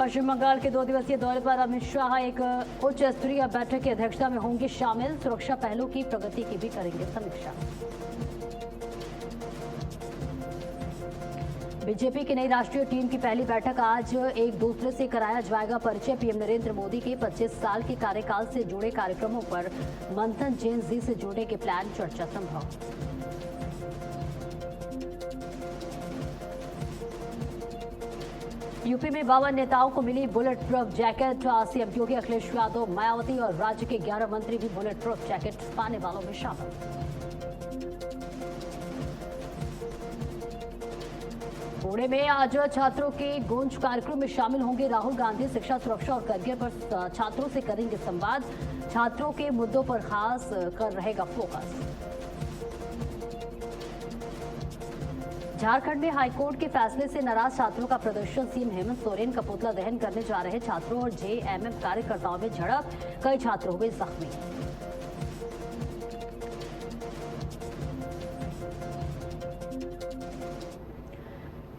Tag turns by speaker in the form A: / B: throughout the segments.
A: पश्चिम बंगाल के 2 दिवसीय दौरे पर अमित शाह एक उच्च स्तरीय बैठक की अध्यक्षता में होंगे शामिल। सुरक्षा पहलों की प्रगति की भी करेंगे समीक्षा। बीजेपी की नई राष्ट्रीय टीम की पहली बैठक आज एक दूसरे से कराया जाएगा परिचय। पीएम नरेंद्र मोदी के 25 साल के कार्यकाल से जुड़े कार्यक्रमों पर मंथन। जेन जी से जुड़ने के प्लान चर्चा संभव। यूपी में 52 नेताओं को मिली बुलेट प्रूफ जैकेट। सीएम योगी, अखिलेश यादव, मायावती और राज्य के 11 मंत्री भी बुलेट प्रूफ जैकेट पाने वालों में शामिल। पुणे में आज छात्रों के गूंज कार्यक्रम में शामिल होंगे राहुल गांधी। शिक्षा, सुरक्षा और करियर पर छात्रों से करेंगे संवाद। छात्रों के मुद्दों पर खास कर रहेगा फोकस। झारखंड में हाईकोर्ट के फैसले से नाराज छात्रों का प्रदर्शन। सीएम हेमंत सोरेन का पुतला दहन करने जा रहे छात्रों और जेएमएम कार्यकर्ताओं में झड़प। कई छात्र हुए जख्मी।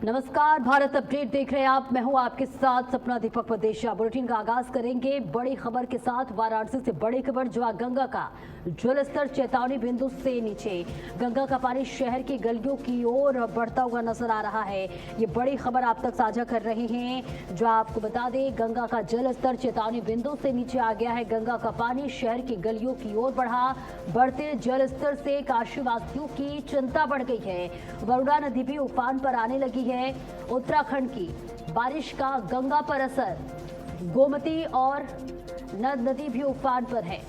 A: नमस्कार, भारत अपडेट देख रहे हैं आप। मैं हूं आपके साथ सपना दीपक परदेशिया। बुलेटिन का आगाज करेंगे बड़ी खबर के साथ। वाराणसी से बड़ी खबर, जहां गंगा का जलस्तर चेतावनी बिंदु से नीचे। गंगा का पानी शहर की गलियों की ओर बढ़ता हुआ नजर आ रहा है। ये बड़ी खबर आप तक साझा कर रहे हैं। जो आपको बता दें, गंगा का जलस्तर चेतावनी बिंदु से नीचे आ गया है। गंगा का पानी शहर की गलियों की ओर बढ़ा। बढ़ते जलस्तर से काशीवासियों की चिंता बढ़ गई है। वरुणा नदी भी उफान पर आने लगी है। उत्तराखंड की बारिश का गंगा पर असर। गोमती और नद नदी भी उफान पर है।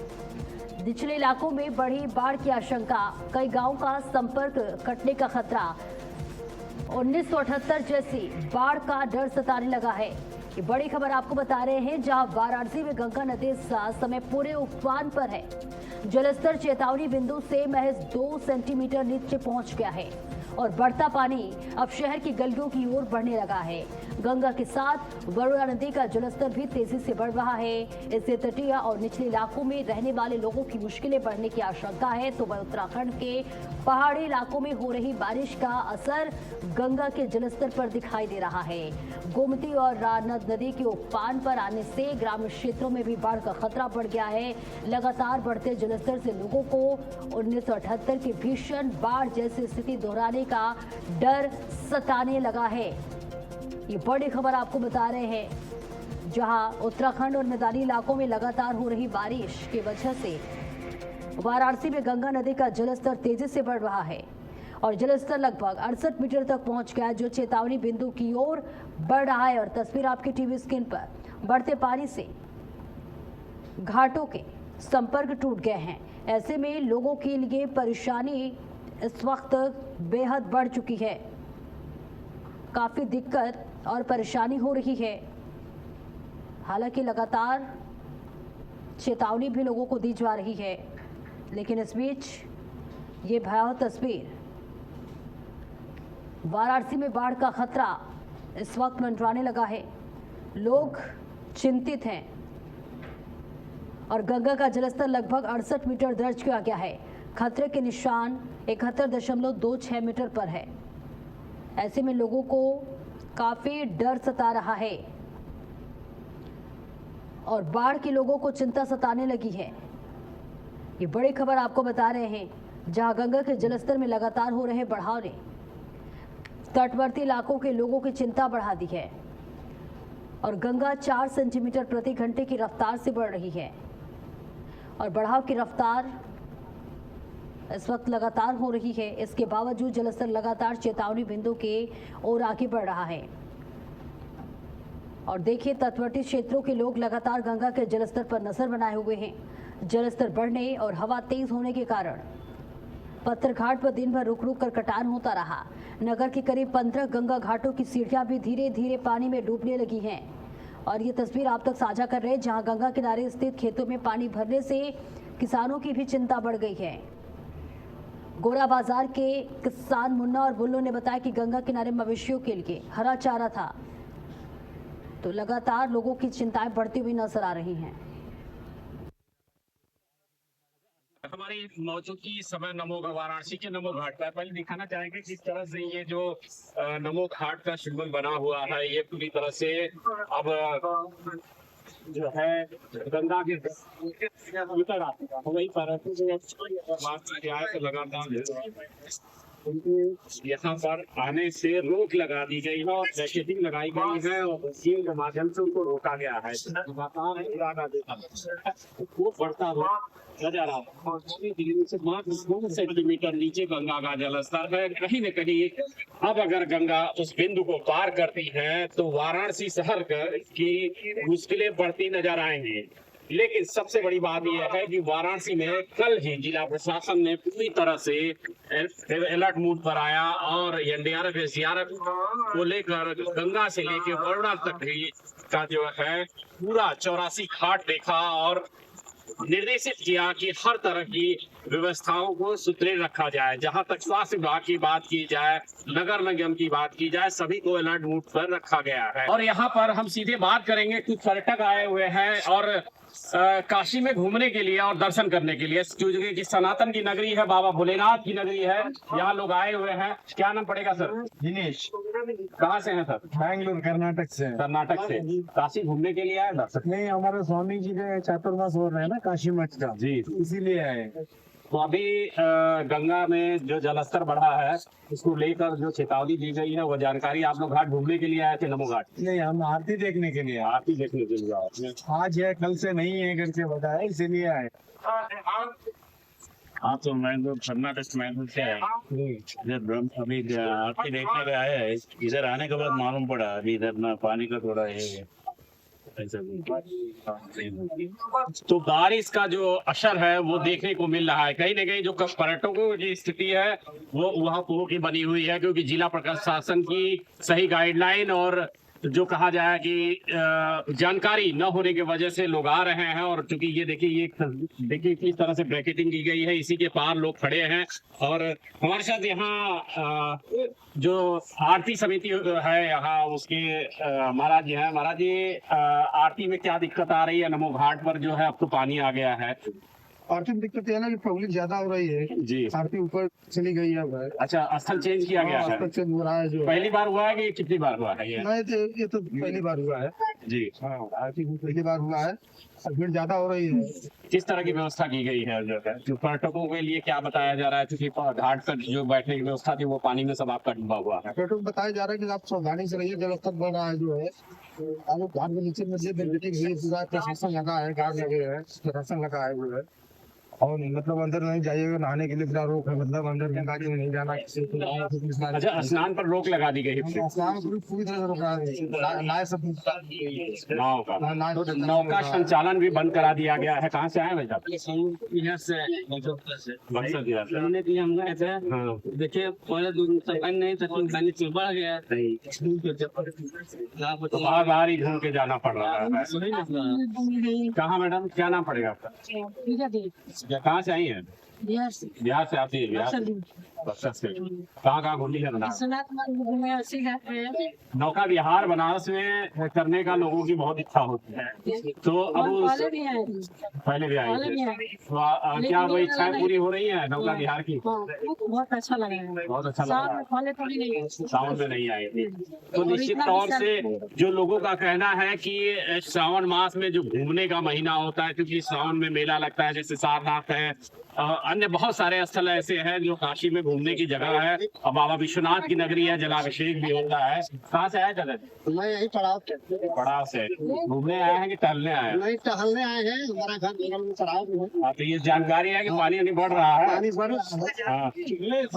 A: निचले इलाकों में बढ़ी बाढ़ की आशंका। कई गांवों का संपर्क कटने का खतरा। 1978 जैसी बाढ़ का डर सताने लगा है। ये बड़ी खबर आपको बता रहे हैं, जहां वाराणसी में गंगा नदी इस समय पूरे उफान पर है। जलस्तर चेतावनी बिंदु से महज 2 सेंटीमीटर नीचे पहुंच गया है और बढ़ता पानी अब शहर की गलियों की ओर बढ़ने लगा है। गंगा के साथ वरुणा नदी का जलस्तर भी तेजी से बढ़ रहा है। इससे तटीय और निचले इलाकों में रहने वाले लोगों की मुश्किलें बढ़ने की आशंका है। तो उत्तराखंड के पहाड़ी इलाकों में हो रही बारिश का असर गंगा के जलस्तर पर दिखाई दे रहा है। गोमती और रानद नदी के उफान पर आने से ग्रामीण क्षेत्रों में भी बाढ़ का खतरा बढ़ गया है। लगातार बढ़ते जलस्तर से लोगों को 1978 की भीषण बाढ़ जैसी स्थिति दोहराने का डर सताने लगा है। ये बड़ी खबर आपको बता रहे हैं, जहां उत्तराखंड और मैदानी इलाकों में लगातार हो रही बारिश की वजह से वाराणसी में गंगा नदी का जलस्तर तेजी से बढ़ रहा है और जलस्तर लगभग 68 मीटर तक पहुंच गया है, जो चेतावनी बिंदु की ओर बढ़ रहा है। और तस्वीर आपकी टीवी स्क्रीन पर। बढ़ते पानी से घाटों के संपर्क टूट गए हैं। ऐसे में लोगों के लिए परेशानी इस वक्त बेहद बढ़ चुकी है। काफी दिक्कत और परेशानी हो रही है। हालांकि लगातार चेतावनी भी लोगों को दी जा रही है, लेकिन इस बीच ये भयावह तस्वीर। वाराणसी में बाढ़ का खतरा इस वक्त मंडराने लगा है। लोग चिंतित हैं और गंगा का जलस्तर लगभग 68 मीटर दर्ज किया गया है। खतरे के निशान 71.26 मीटर पर है। ऐसे में लोगों को काफी डर सता रहा है और बाढ़ की लोगों को चिंता सताने लगी है। ये बड़ी खबर आपको बता रहे हैं, जहां गंगा के जलस्तर में लगातार हो रहे बढ़ाव ने तटवर्ती इलाकों के लोगों की चिंता बढ़ा दी है और गंगा 4 सेंटीमीटर प्रति घंटे की रफ्तार से बढ़ रही है और बढ़ाव की रफ्तार इस वक्त लगातार हो रही है। इसके बावजूद जलस्तर लगातार चेतावनी बिंदु के ओर आगे बढ़ रहा है। और देखिए, तटवर्ती क्षेत्रों के लोग लगातार गंगा के जलस्तर पर नजर बनाए हुए हैं। जलस्तर बढ़ने और हवा तेज होने के कारण पत्थरघाट पर दिन भर रुक रुक कर कटान होता रहा। नगर के करीब 15 गंगा घाटों की सीढ़ियां भी धीरे धीरे पानी में डूबने लगी हैं। और ये तस्वीर आप तक साझा कर रहे हैं, जहां गंगा किनारे स्थित खेतों में पानी भरने से किसानों की भी चिंता बढ़ गई है। गोरा बाजार के किसान मुन्ना और बुल्लू ने बताया कि गंगा किनारे मवेशियों के लिए हरा चारा था। तो लगातार लोगों की चिंताएं बढ़ती हुई नजर आ रही हैं।
B: हमारी मौजूदगी समय नमो वाराणसी के नमो घाट पर पहले दिखाना चाहेंगे किस तरह से ये जो नमो घाट का सिंबल बना हुआ है ये पूरी तरह से अब जो है गंगा के उतर आता है वही पर लगातार यहाँ पर आने से रोक लगा दी गई है और बैरिकेडिंग लगाई गई है और सील के माध्यम से उनको रोका गया है। वो बढ़ता हुआ नजर आ रहा है से मात्र 2 सेंटीमीटर नीचे गंगा का जलस्तर है। कहीं न कहीं अब अगर गंगा उस बिंदु को पार करती है तो वाराणसी शहर की मुश्किलें बढ़ती नजर आएंगी। लेकिन सबसे बड़ी बात यह है कि वाराणसी में कल ही जिला प्रशासन ने पूरी तरह से अलर्ट मोड पर आया और एनडीआरएफ एसडीआरएफ को लेकर गंगा से लेकर वरुणा तक का जो है पूरा 84 घाट देखा और निर्देशित किया कि हर तरह की व्यवस्थाओं को सुदृढ़ रखा जाए। जहां तक स्वास्थ्य विभाग की बात की जाए, नगर निगम की बात की जाए, सभी को अलर्ट मोड पर रखा गया है। और यहाँ पर हम सीधे बात करेंगे, कुछ पर्यटक आए हुए हैं और काशी में घूमने के लिए और दर्शन करने के लिए, क्योंकि सनातन की नगरी है, बाबा भोलेनाथ की नगरी है, यहाँ लोग आए हुए हैं। क्या नाम पड़ेगा सर? दिनेश। कहाँ से हैं सर?
C: बैंगलोर कर्नाटक से।
B: कर्नाटक से काशी घूमने के लिए आए दर्शक?
C: नहीं, हमारे स्वामी जी का चातुर्मास हो रहा है ना काशी मठ का,
B: जी,
C: इसीलिए आए।
B: तो अभी गंगा में जो जलस्तर बढ़ा है उसको लेकर जो चेतावनी दी गई है वो जानकारी आप लोग घाट घूमने के लिए आए थे नमो घाट?
C: नहीं, हम आरती देखने के लिए।
B: आरती देखने के लिए आए।
C: आज है कल से नहीं है करके बताया, इसीलिए आए।
D: हाँ, तो मैं तो कर्नाटक में से आया इधर अभी आरती देखने का आया है। इधर आने के बाद मालूम पड़ा अभी इधर ना पानी का थोड़ा है ऐसा।
B: तो बारिश का जो असर है वो देखने को मिल रहा है। कहीं न कहीं जो पर्यटकों की स्थिति है वो वहाँ पूर्व की बनी हुई है, क्योंकि जिला प्रशासन की सही गाइडलाइन और जो कहा जाए कि जानकारी न होने की वजह से लोग आ रहे हैं। और चूंकि ये देखिए किस तरह से ब्रैकेटिंग की गई है, इसी के पार लोग खड़े हैं। और हमारे साथ यहाँ जो आरती समिति है यहाँ उसके महाराज जी हैं। महाराज जी, आरती में क्या दिक्कत आ रही है? नमो घाट पर जो है अब तो पानी आ गया है।
C: आरती में दिक्कत यह है ना कि पब्लिक ज्यादा हो रही है
B: जी।
C: आरती ऊपर चली गई है।
B: अच्छा, स्थल चेंज किया गया है?
C: चेंज हो रहा है। जो
B: पहली बार हुआ है कि कितनी बार हुआ है?
C: ये तो पहली बार हुआ है
B: जी।
C: हाँ, आरती पहली बार हुआ है। भीड़ ज्यादा हो रही है।
B: किस तरह की व्यवस्था की गई है जो है पर्यटकों के लिए? क्या बताया जा रहा है? क्योंकि घाट पर जो बैठने की व्यवस्था थी वो पानी में सब आपका डूबा हुआ है।
C: पर्यटकों को बताया जा रहा है कि आप सावधानी से रहिए, जलस्तर बढ़ रहा है जो है। आप घाट के नीचे में पूरा प्रशासन लगा है, गार्ड लगे हैं, प्रशासन लगा है जो है। और मतलब अंदर नहीं जाइएगा, नहाने के लिए पूरा रोक है। मतलब अंदर गंगा जी में नहीं जाना।
B: अच्छा, स्नान पर रोक लगा दी गई है?
C: स्नान पूरी तरह से रोका है। नाव सब
B: नाव का तो नौका संचालन भी बंद करा दिया गया है। कहाँ से आए भाई साहब?
D: यहाँ से
B: बक्सर जिला से।
D: हमने कि हम गए थे,
B: हाँ।
D: देखिए पहले दूर तक नहीं था, पानी से बढ़ गया।
B: तो बाहर ही घूम के जाना पड़ रहा है। कहाँ मैडम, क्या नाम पड़ेगा आपका? कहाँ से आई है? बिहार से आती है? बक्सर से। कहाँ घूमी है? नौका विहार बनारस में करने का लोगों की बहुत इच्छा होती है, तो अब पहले भी आई थी। तो क्या वो इच्छाएं पूरी हो रही है नौका विहार की?
E: बहुत अच्छा लगा है।
B: बहुत अच्छा लगा। सावन में नहीं आई थी तो निश्चित तौर से जो लोगों का कहना है कि श्रावण मास में जो घूमने का महीना होता है, क्योंकि सावन में मेला लगता है, जैसे सारनाथ है, अन्य बहुत सारे स्थल ऐसे हैं जो काशी में घूमने की जगह है। और बाबा विश्वनाथ की नगरी है, जलाभिषेक भी होता है। कहाँ से आए दादा?
C: मैं यही
B: पड़ाव से घूमने आए हैं कि टहलने आए हैं?
C: नहीं, टहलने आए हैं। हमारा घर बगल में पड़ाव है।
B: तो ये जानकारी है कि पानी नहीं बढ़ रहा है?
C: पानी बढ़
B: हाँ,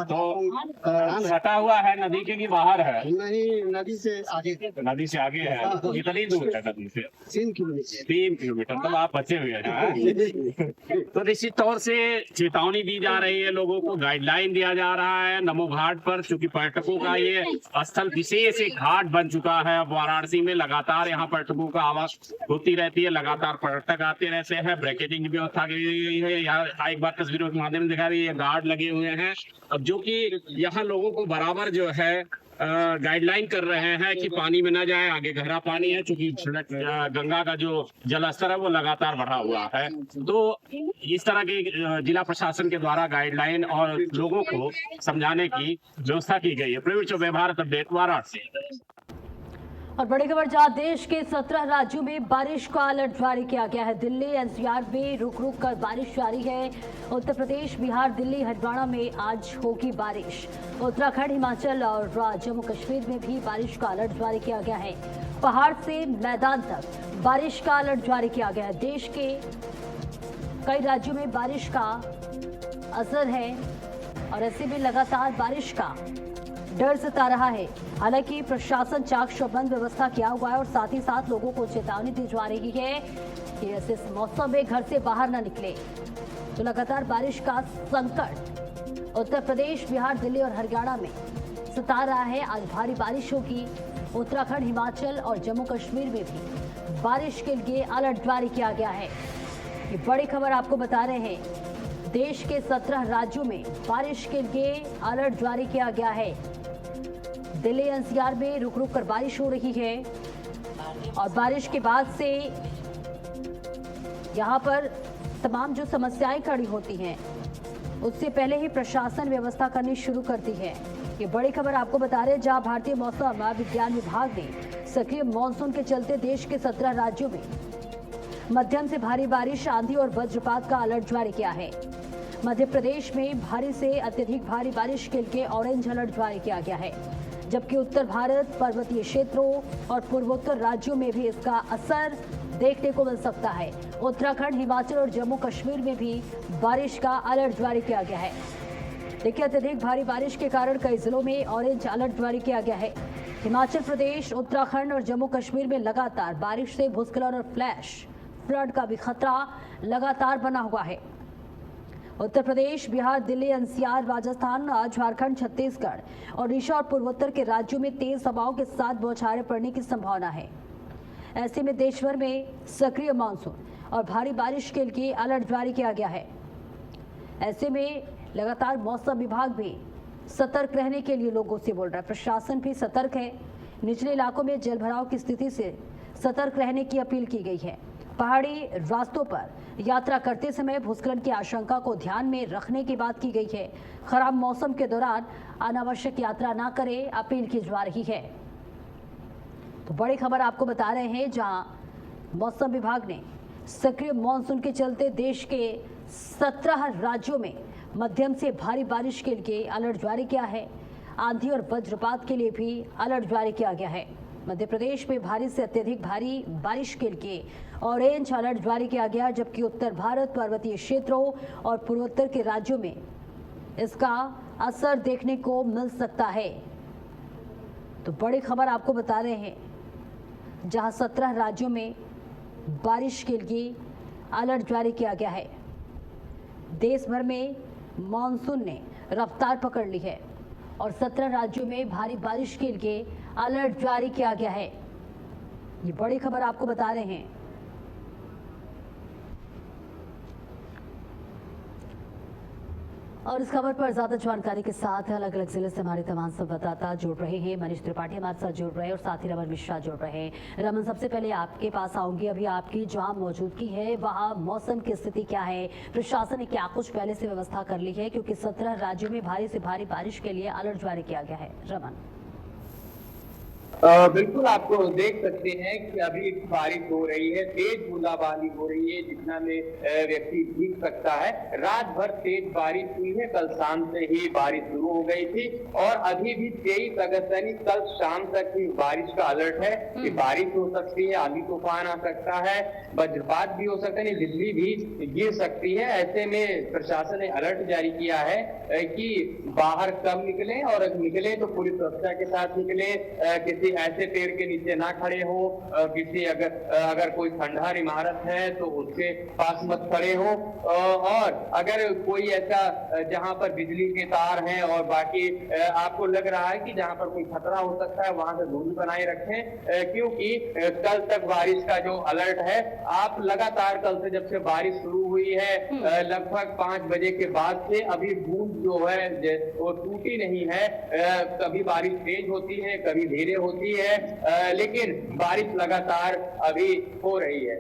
B: तो सटा हुआ है नदी के कि बाहर है?
C: नहीं, नदी से आगे।
B: नदी से आगे है। कितनी दूर है नदी से?
C: 3 किलोमीटर।
B: 3 किलोमीटर। तो आप बचे हुए हैं। तो निश्चित तौर से चेतावनी दी जा रही है, लोगों को गाइडलाइन दिया जा रहा है नमो घाट पर, क्योंकि पर्यटकों का ये स्थल विशेष एक घाट बन चुका है। अब वाराणसी में लगातार यहाँ पर्यटकों का आवाज होती रहती है, लगातार पर्यटक आते रहते हैं। ब्रैकेटिंग की व्यवस्था की गई है। यहाँ एक बार तस्वीरों के माध्यम से दिखा रही है, गार्ड लगे हुए हैं। अब जो कि यहाँ लोगों को बराबर जो है गाइडलाइन कर रहे हैं कि पानी में ना जाए, आगे गहरा पानी है, क्योंकि गंगा का जो जलस्तर है वो लगातार बढ़ा हुआ है। तो इस तरह के जिला प्रशासन के द्वारा गाइडलाइन और लोगों को समझाने की व्यवस्था की गई है। प्रवीण चौबे, भारत अपडेट, वाराणसी।
A: और बड़ी खबर, जहां देश के 17 राज्यों में बारिश का अलर्ट जारी किया गया है। दिल्ली एनसीआर में रुक रुक कर बारिश जारी है। उत्तर प्रदेश, बिहार, दिल्ली, हरियाणा में आज होगी बारिश। उत्तराखंड, हिमाचल और जम्मू कश्मीर में भी बारिश का अलर्ट जारी किया गया है। पहाड़ से मैदान तक बारिश का अलर्ट जारी किया गया है। देश के कई राज्यों में बारिश का असर है और ऐसे में लगातार बारिश का डर सता रहा है। हालांकि प्रशासन चाक चौबंद व्यवस्था किया हुआ है और साथ ही साथ लोगों को चेतावनी दी जा रही है कि ऐसे मौसम में घर से बाहर न निकले। तो लगातार बारिश का संकट उत्तर प्रदेश, बिहार, दिल्ली और हरियाणा में सता रहा है। आज भारी बारिश होगी। उत्तराखंड, हिमाचल और जम्मू कश्मीर में भी बारिश के लिए अलर्ट जारी किया गया है। ये बड़ी खबर आपको बता रहे हैं। देश के 17 राज्यों में बारिश के लिए अलर्ट जारी किया गया है। दिल्ली एनसीआर में रुक रुक कर बारिश हो रही है और बारिश के बाद से यहां पर तमाम जो समस्याएं खड़ी होती हैं उससे पहले ही प्रशासन व्यवस्था करनी शुरू करती है। ये बड़ी खबर आपको बता रहे हैं, जहां भारतीय मौसम विज्ञान विभाग ने सक्रिय मानसून के चलते देश के 17 राज्यों में मध्यम से भारी बारिश, आंधी और वज्रपात का अलर्ट जारी किया है। मध्य प्रदेश में भारी से अत्यधिक भारी बारिश के लिए ऑरेंज अलर्ट जारी किया गया है, जबकि उत्तर भारत, पर्वतीय क्षेत्रों और पूर्वोत्तर राज्यों में भी इसका असर देखने को मिल सकता है। उत्तराखंड, हिमाचल और जम्मू कश्मीर में भी बारिश का अलर्ट जारी किया गया है। देखिए, अत्यधिक भारी बारिश के कारण कई जिलों में ऑरेंज अलर्ट जारी किया गया है। हिमाचल प्रदेश, उत्तराखंड और जम्मू कश्मीर में लगातार बारिश से भूस्खलन और फ्लैश फ्लड का भी खतरा लगातार बना हुआ है। उत्तर प्रदेश, बिहार, दिल्ली, एनसीआर, राजस्थान, झारखंड, छत्तीसगढ़ और ओडिशा और पूर्वोत्तर के राज्यों में तेज हवाओं के साथ बौछारें पड़ने की संभावना है। ऐसे में देश भर में सक्रिय मानसून और भारी बारिश के लिए अलर्ट जारी किया गया है। ऐसे में लगातार मौसम विभाग भी सतर्क रहने के लिए लोगों से बोल रहा है। प्रशासन भी सतर्क है। निचले इलाकों में जलभराव की स्थिति से सतर्क रहने की अपील की गई है। पहाड़ी रास्तों पर यात्रा करते समय भूस्खलन की आशंका को ध्यान में रखने की बात की गई है। खराब मौसम के दौरान अनावश्यक यात्रा न करें, अपील की जा रही है। तो बड़ी खबर आपको बता रहे हैं, जहां मौसम विभाग ने सक्रिय मानसून के चलते देश के 17 राज्यों में मध्यम से भारी बारिश के लिए अलर्ट जारी किया है। आंधी और वज्रपात के लिए भी अलर्ट जारी किया गया है। मध्य प्रदेश में भारी से अत्यधिक भारी बारिश के लिए ऑरेंज अलर्ट जारी किया गया, जबकि उत्तर भारत, पर्वतीय क्षेत्रों और पूर्वोत्तर के राज्यों में इसका असर देखने को मिल सकता है। तो बड़ी खबर आपको बता रहे हैं, जहां 17 राज्यों में बारिश के लिए अलर्ट जारी किया गया है। देश भर में मानसून ने रफ्तार पकड़ ली है और 17 राज्यों में भारी बारिश के लिए अलर्ट जारी किया गया है। ये बड़ी खबर आपको बता रहे हैं। और इस खबर पर ज्यादा जानकारी के साथ अलग अलग जिले से हमारे तमाम संवाददाता जुड़ रहे हैं। मनीष त्रिपाठी हमारे साथ जुड़ रहे हैं और साथ ही रमन मिश्रा जुड़ रहे हैं। रमन, सबसे पहले आपके पास आऊंगी। अभी आपकी जहां मौजूदगी है वहां मौसम की स्थिति क्या है? प्रशासन ने क्या कुछ पहले से व्यवस्था कर ली है, क्योंकि 17 राज्यों में भारी से भारी बारिश के लिए अलर्ट जारी किया गया है? रमन,
F: बिल्कुल, आपको देख सकते हैं कि अभी बारिश हो रही है, तेज बूंदाबांदी हो रही है, जितना में व्यक्ति भीग सकता है। रात भर तेज बारिश हुई है, कल शाम से ही बारिश शुरू हो गई थी और अभी भी 23 अगस्त यानी कल शाम तक ही बारिश का अलर्ट है कि बारिश हो सकती है, आंधी तूफान आ सकता है, वज्रपात भी हो सकता है, बिजली भी गिर सकती है। ऐसे में प्रशासन ने अलर्ट जारी किया है कि बाहर कम निकलें और निकले तो पूरी सुरक्षा के साथ निकले। किसी किसी ऐसे पेड़ के नीचे ना खड़े हो, किसी अगर कोई खंडहर इमारत है तो उसके पास मत खड़े हो, और अगर कोई ऐसा जहां पर बिजली के तार हैं और बाकी आपको लग रहा है कि जहां पर कोई खतरा हो सकता है वहां से दूरी बनाए रखें, क्योंकि कल तक बारिश का जो अलर्ट है, आप लगातार कल से जब से बारिश शुरू हुई है लगभग 5 बजे के बाद से अभी बूंद जो है वो टूटी नहीं है। कभी बारिश तेज होती है, कभी धीरे होती है, लेकिन बारिश लगातार अभी हो रही है।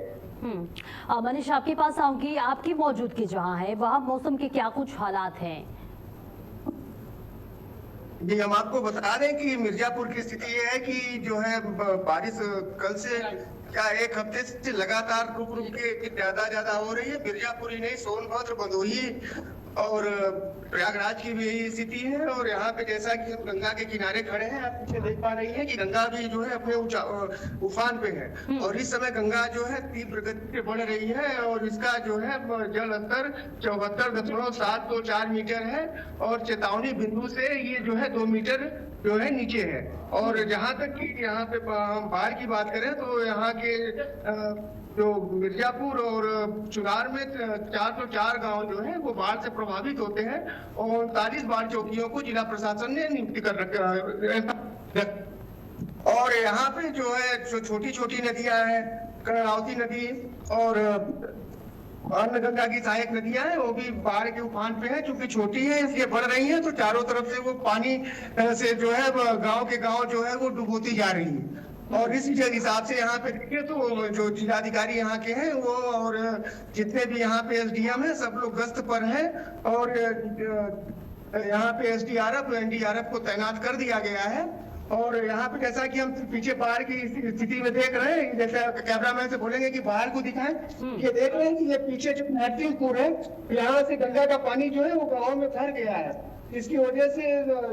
A: मनीष, आपके पास आऊंगी। आपकी मौजूदगी जहां है वहां मौसम के क्या कुछ हालात हैं?
G: जी, हम आपको बता दें कि मिर्जापुर की स्थिति ये है कि जो है बारिश कल से क्या 1 हफ्ते से लगातार रुक रुक के ज्यादा हो रही है। मिर्जापुर ही नहीं, सोनभद्र, भदोही और प्रयागराज की भी यही स्थिति है। और यहाँ पे जैसा कि हम गंगा के किनारे खड़े हैं, आप पीछे देख पा रही हैं कि गंगा भी जो है अपने उफान पे है और इस समय गंगा जो है तीव्र गति से बढ़ रही है और इसका जो है जल स्तर 74.724 मीटर है और चेतावनी बिंदु से ये जो है 2 मीटर जो है नीचे है। और जहाँ तक कि यहाँ पे हम बाढ़ की बात करें तो यहाँ के जो मिर्जापुर और चुनार में 404 गांव जो है वो बाढ़ से प्रभावित होते हैं और 39 बाढ़ चौकियों को जिला प्रशासन ने नियुक्त कर रखा है। और यहाँ पे जो है जो छोटी छोटी नदियां हैं, कर्णावती नदी और अन्य गंगा की सहायक नदियां हैं, वो भी बाढ़ के उफान पे है। चूंकि छोटी है इसलिए बढ़ रही है, तो चारों तरफ से वो पानी से जो है गांव के गांव जो है वो डुबोती जा रही है। और इस हिसाब से यहाँ पे देखिए तो जो जिलाधिकारी यहाँ के हैं वो और जितने भी यहाँ पे एसडीएम है सब लोग गश्त पर हैं और यहाँ पे एसडीआरएफ एनडीआरएफ को तैनात कर दिया गया है। और यहाँ पे जैसा कि हम पीछे बाढ़ की स्थिति में देख रहे हैं, जैसा कैमरामैन से बोलेंगे कि बाहर को दिखाएं, ये देख रहे हैं कि ये पीछे जो नरसिंहपुर है यहाँ से गंगा का पानी जो है वो गाँव में भर गया है। इसकी वजह से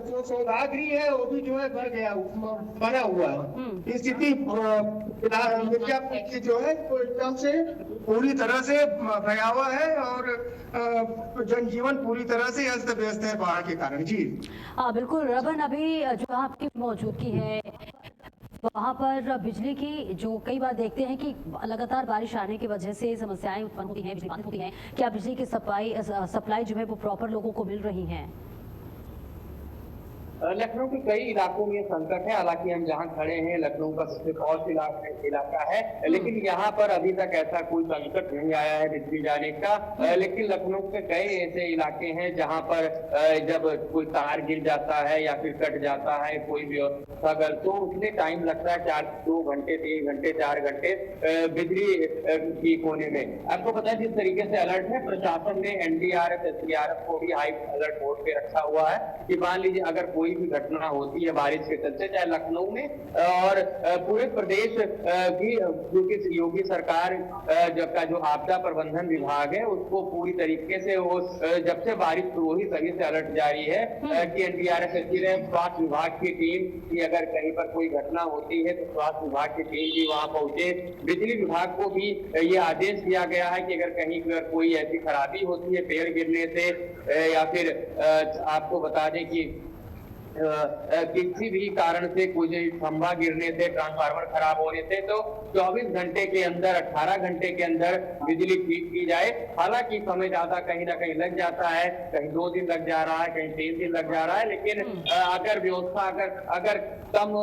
G: जो सौदागरी है वो भी जो है भर गया, बना हुआ है। स्थिति मिर्जापुर की जो है वो एकदम से पूरी तरह से भयावह है और जनजीवन पूरी तरह से अस्त व्यस्त है बाढ़ के कारण। जी
A: बिल्कुल रबन, अभी जो आपकी मौजूदगी है वहाँ पर बिजली की जो कई बार देखते हैं कि लगातार बारिश आने की वजह से समस्याएं उत्पन्न होती हैं, बिजली बाधित होती हैं, क्या बिजली की सप्लाई जो है वो प्रॉपर लोगों को मिल रही है?
F: लखनऊ के कई इलाकों में संकट है। हालांकि हम जहां खड़े हैं लखनऊ का सबसे पॉश इलाका है, लेकिन यहाँ पर अभी तक ऐसा कोई संकट नहीं आया है बिजली जाने का। लेकिन लखनऊ के कई ऐसे इलाके हैं जहां पर जब कोई तार गिर जाता है या फिर कट जाता है कोई व्यवस्था अगर, तो उसमें टाइम लगता है 2 घंटे 3 घंटे 4 घंटे बिजली ठीक होने में। आपको पता है जिस तरीके से अलर्ट है, प्रशासन ने एनडीआरएफ एसडीआरएफ को भी हाई अलर्ट मोड पे रखा हुआ है कि मान लीजिए अगर कोई भी घटना होती है बारिश के चलते, चाहे लखनऊ में और पूरे प्रदेश की, क्योंकि योगी सरकार का जो आपदा प्रबंधन विभाग है उसको पूरी तरीके से वो जब से बारिश शुरू हुई तभी से अलर्ट जारी है कि एनडीआरएफ एसडीआरएफ स्वास्थ्य विभाग की टीम की अगर कहीं पर कोई घटना होती है तो स्वास्थ्य विभाग की टीम भी वहां पहुंचे। बिजली विभाग को भी ये आदेश दिया गया है कि अगर कहीं पर कोई ऐसी खराबी होती है पेड़ गिरने से या फिर आपको बता दें कि किसी भी कारण से कोई खंभा गिरने से, ट्रांसफार्मर खराब होने से, तो 24 घंटे के अंदर 18 घंटे के अंदर बिजली ठीक की जाए। हालांकि समय ज्यादा कहीं ना कहीं लग जाता है, कहीं 2 दिन लग जा रहा है, कहीं 3 दिन लग जा रहा है, लेकिन अगर व्यवस्था अगर कम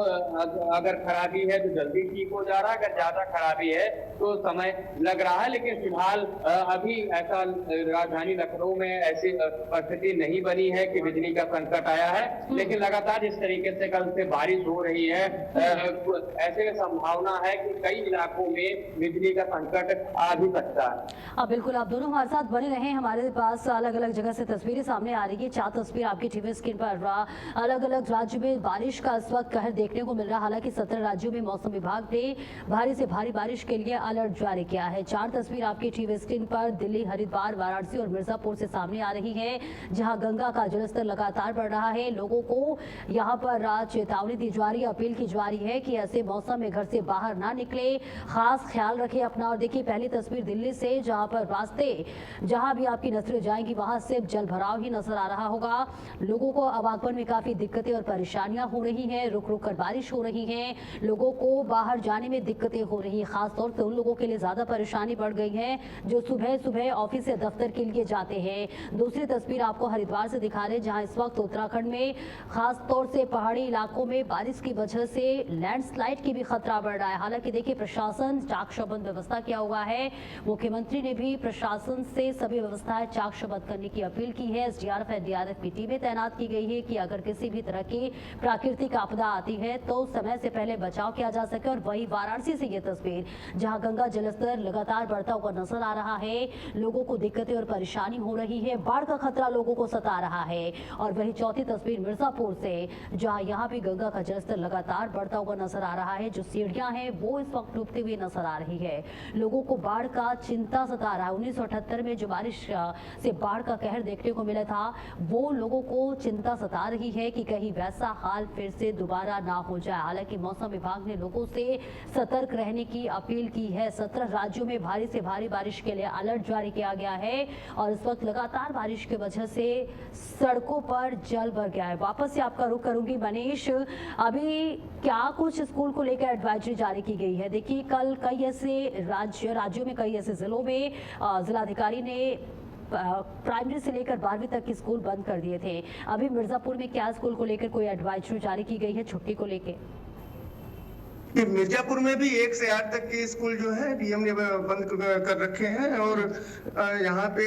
F: अगर खराबी है तो जल्दी ठीक हो जा रहा है, अगर ज्यादा खराबी है तो समय लग रहा है। लेकिन फिलहाल अभी ऐसा राजधानी लखनऊ में ऐसी परिस्थिति नहीं बनी है कि बिजली का संकट आया है, लेकिन लगातार जिस तरीके से कल से बारिश हो रही है ऐसे संभावना है कि कई इलाकों में बिजली का संकट आ भी सकता है।
A: बिल्कुल, आप दोनों हमारे साथ बने रहें। हमारे पास अलग अलग जगह से तस्वीरें सामने आ रही है, 4 तस्वीर आपकी टीवी स्क्रीन पर। अलग अलग राज्य में बारिश का इस वक्त कहर देखने को मिल रहा है। हालांकि 17 राज्यों में मौसम विभाग ने भारी से भारी बारिश के लिए अलर्ट जारी किया है। 4 तस्वीर आपकी टीवी स्क्रीन पर दिल्ली, हरिद्वार, वाराणसी और मिर्जापुर से सामने आ रही है, जहाँ गंगा का जलस्तर लगातार बढ़ रहा है। लोगों को यहाँ पर चेतावनी दी जा रही है, अपील की जा रही है कि ऐसे मौसम में घर से बाहर ना निकले, खास ख्याल रखें अपना। और देखिए पहली तस्वीर दिल्ली से, जहाँ पर रास्ते जहाँ भी आपकी नजरें जाएंगी वहां सिर्फ जल भराव ही नजर आ रहा होगा। लोगों को आवागमन में काफी दिक्कतें और परेशानियां हो रही हैं, रुक रुक कर बारिश हो रही है, लोगों को बाहर जाने में दिक्कतें हो रही हैं। खासतौर से उन लोगों के लिए ज्यादा परेशानी बढ़ गई है जो सुबह सुबह ऑफिस या दफ्तर के लिए जाते हैं। दूसरी तस्वीर आपको हरिद्वार से दिखा रहे हैं, जहां इस वक्त उत्तराखंड में खासतौर से पहाड़ी इलाकों में बारिश की वजह से लैंडस्लाइड की भी खतरा बढ़ रहा है। हालांकि देखिए प्रशासन चाक चौबंद व्यवस्था किया हुआ है, मुख्यमंत्री ने भी प्रशासन से सभी व्यवस्थाएं चाक चौबंद करने की अपील की है। एसडीआरएफ एनडीआरएफ की टीमें तैनात की गई है कि अगर किसी भी तरह की प्राकृतिक आपदा आती है तो समय से पहले बचाव किया जा सके। और वही वाराणसी से ये तस्वीर, जहां गंगा जलस्तर लगातार बढ़ता हुआ नजर आ रहा है, लोगों को दिक्कतें और परेशानी हो रही है, बाढ़ का खतरा लोगों को सता रहा है। और वही चौथी तस्वीर मिर्जापुर से, जहां यहाँ भी गंगा का जलस्तर लगातार बढ़ता हुआ नजर आ रहा है, जो सीढ़ियां हैं वो इस वक्त डूबती हुई नजर आ रही है। लोगों को बाढ़ का चिंता सता रहा है। 1978 में जो बारिश से बाढ़ का कहर देखने को मिला था, वो लोगों को चिंता सता रही है कि कहीं वैसा हाल फिर से दोबारा ना हो जाए। हालांकि मौसम विभाग ने लोगों से सतर्क रहने की अपील की है। 17 राज्यों में भारी से भारी बारिश के लिए अलर्ट जारी किया गया है और इस वक्त लगातार बारिश की वजह से सड़कों पर जल भर गया है। वापस से आपका रुख करूंगी मनीष, अभी क्या कुछ स्कूल को लेकर एडवाइजरी जारी की गई है? देखिए कल कई ऐसे राज्यों में, कई ऐसे जिलों में जिलाधिकारी ने प्राइमरी से लेकर 12वीं तक के स्कूल बंद कर दिए थे। अभी मिर्जापुर में क्या स्कूल को लेकर कोई एडवाइजरी जारी की गई है छुट्टी को लेकर?
G: मिर्जापुर में भी 1 से 8 तक के स्कूल जो है डीएम ने बंद कर रखे हैं और यहाँ पे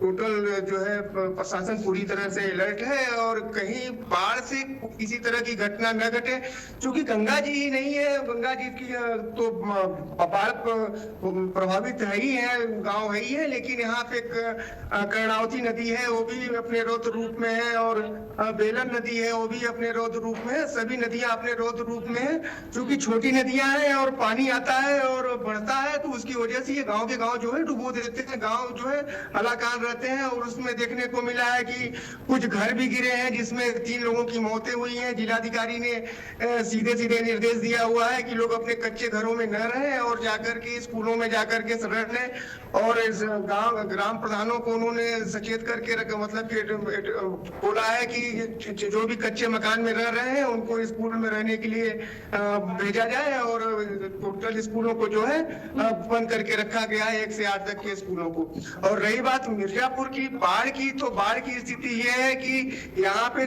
G: टोटल जो है प्रशासन पूरी तरह से अलर्ट है और कहीं बाढ़ से किसी तरह की घटना न घटे। क्योंकि गंगा जी ही नहीं है, गंगा जी की तो बाढ़ प्रभावित है ही है, गांव है ही है, लेकिन यहाँ पे कर्णावती नदी है वो भी अपने रौद्र रूप में है और बेलन नदी है वो भी अपने रौद्र रूप में है। सभी नदियां अपने रौद्र रूप में है। क्योंकि छोटी नदियां हैं और पानी आता है और बढ़ता है तो उसकी वजह से ये गांव के गांव जो है डुबो देते हैं। गांव जो है हलाकान रहते हैं और उसमें देखने को मिला है कि कुछ घर भी गिरे हैं जिसमें 3 लोगों की मौतें हुई हैं। जिलाधिकारी ने सीधे सीधे निर्देश दिया हुआ है कि लोग अपने कच्चे घरों में न रहें और जाकर के स्कूलों में जाकर के रहें। और इस गांव ग्राम प्रधानों को उन्होंने सचेत करके मतलब कि बोला है कि जो भी कच्चे मकान में रह रहे हैं उनको स्कूल में रहने के लिए भेजा जाए और टोटल स्कूलों को जो है बंद करके रखा गया है 1 से 8 तक के स्कूलों को। और रही बात मिर्जापुर की बाढ़ की, तो बाढ़ की स्थिति यह है कि यहाँ पे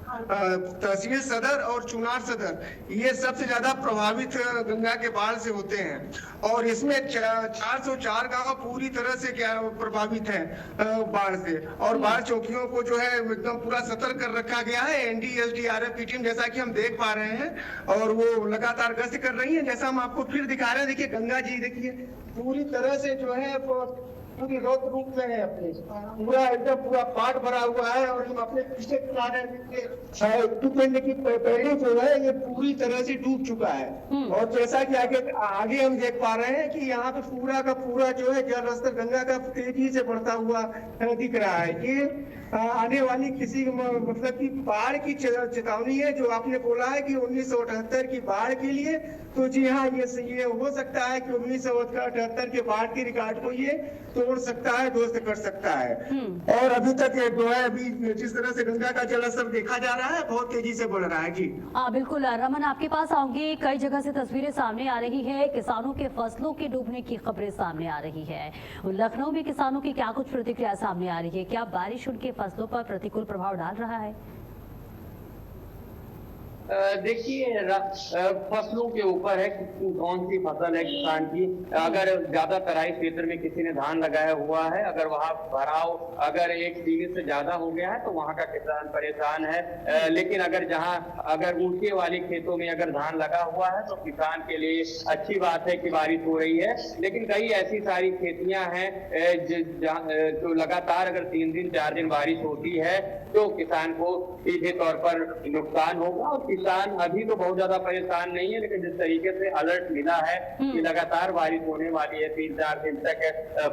G: तहसील सदर और चुनार सदर ये सबसे ज्यादा प्रभावित गंगा के बाढ़ से होते हैं और इसमें 404 गांव पूरी तरह से क्या प्रभावित हैं बाढ़ से। और बाढ़ चौकियों को जो है एकदम पूरा सतर्क कर रखा गया है। एनडीआरएफ की टीम जैसा कि हम देख पा रहे हैं और वो लगातार गश्त कर रही है। जैसा हम आपको फिर दिखा रहे हैं, देखिए गंगा जी देखिए पूरी तरह से जो है पूरी रौद्र रूप में है, अपने पूरा एकदम पूरा पाट भरा हुआ है। और हम अपने पीछे की पहले जो है ये पूरी तरह से डूब चुका है। और जैसा कि आगे हम देख पा रहे हैं कि यहाँ पे पूरा का पूरा जो है जल स्तर गंगा का तेजी से बढ़ता हुआ दिख रहा है। ये आने वाली किसी मतलब की बाढ़ की चेतावनी है जो आपने बोला है कि 1978 की बाढ़ के लिए। तो जी हाँ, ये हो सकता है कि 1978 के बाढ़ के रिकॉर्ड को ये तोड़ सकता है, ध्वस्त कर सकता है। और अभी तक जो है अभी जिस तरह से गंगा का जलस्तर देखा जा रहा है बहुत तेजी से बढ़ रहा है। जी
A: बिल्कुल रमन, आपके पास आऊंगी। कई जगह से तस्वीरें सामने आ रही है, किसानों के फसलों के डूबने की खबरें सामने आ रही है। लखनऊ में किसानों की क्या कुछ प्रतिक्रिया सामने आ रही है? क्या बारिश उनके फसलों पर प्रतिकूल प्रभाव डाल रहा है?
F: देखिए फसलों के ऊपर है कि कौन सी फसल है किसान की। अगर ज्यादा तराई क्षेत्र में किसी ने धान लगाया हुआ है, अगर वहाँ भराव अगर 1 सीढ़ी से ज्यादा हो गया है तो वहाँ का किसान परेशान है। लेकिन अगर ऊंचे वाले खेतों में अगर धान लगा हुआ है तो किसान के लिए अच्छी बात है कि बारिश हो रही है। लेकिन कई ऐसी सारी खेतियां हैं जो लगातार अगर 3 दिन 4 दिन बारिश होती है तो किसान को सीधे तौर पर नुकसान होगा। और किसान अभी तो बहुत ज्यादा परेशान नहीं है, लेकिन जिस तरीके से अलर्ट मिला है कि लगातार बारिश होने वाली है 3-4 दिन तक,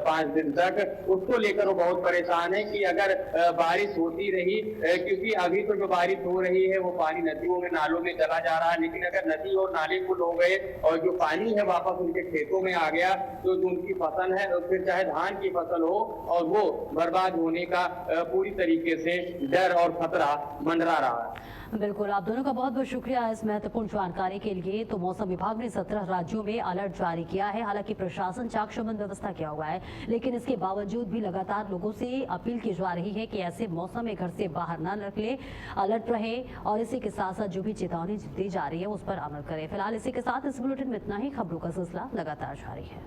F: 5 दिन तक, उसको लेकर वो बहुत परेशान है कि अगर बारिश होती रही, क्योंकि अभी तो जो बारिश हो रही है वो पानी नदियों में, नालों में चला जा रहा है, लेकिन अगर नदी और नाले फुल हो गए और जो पानी है वापस उनके खेतों में आ गया तो जो उनकी फसल है, तो फिर चाहे धान की फसल हो, और वो बर्बाद होने का पूरी तरीके से डर और खतरा मंडरा रहा है।
A: बिल्कुल, आप दोनों का बहुत बहुत शुक्रिया इस महत्वपूर्ण जानकारी के लिए। तो मौसम विभाग ने 17 राज्यों में अलर्ट जारी किया है। हालांकि प्रशासन चाक चौबंद व्यवस्था किया हुआ है, लेकिन इसके बावजूद भी लगातार लोगों से अपील की जा रही है कि ऐसे मौसम में घर से बाहर न निकले, अलर्ट रहे और इसी के साथ साथ जो भी चेतावनी दी जा रही है उस पर अमल करें। फिलहाल इसी के साथ इस बुलेटिन में इतना ही। खबरों का सिलसिला लगातार जारी है।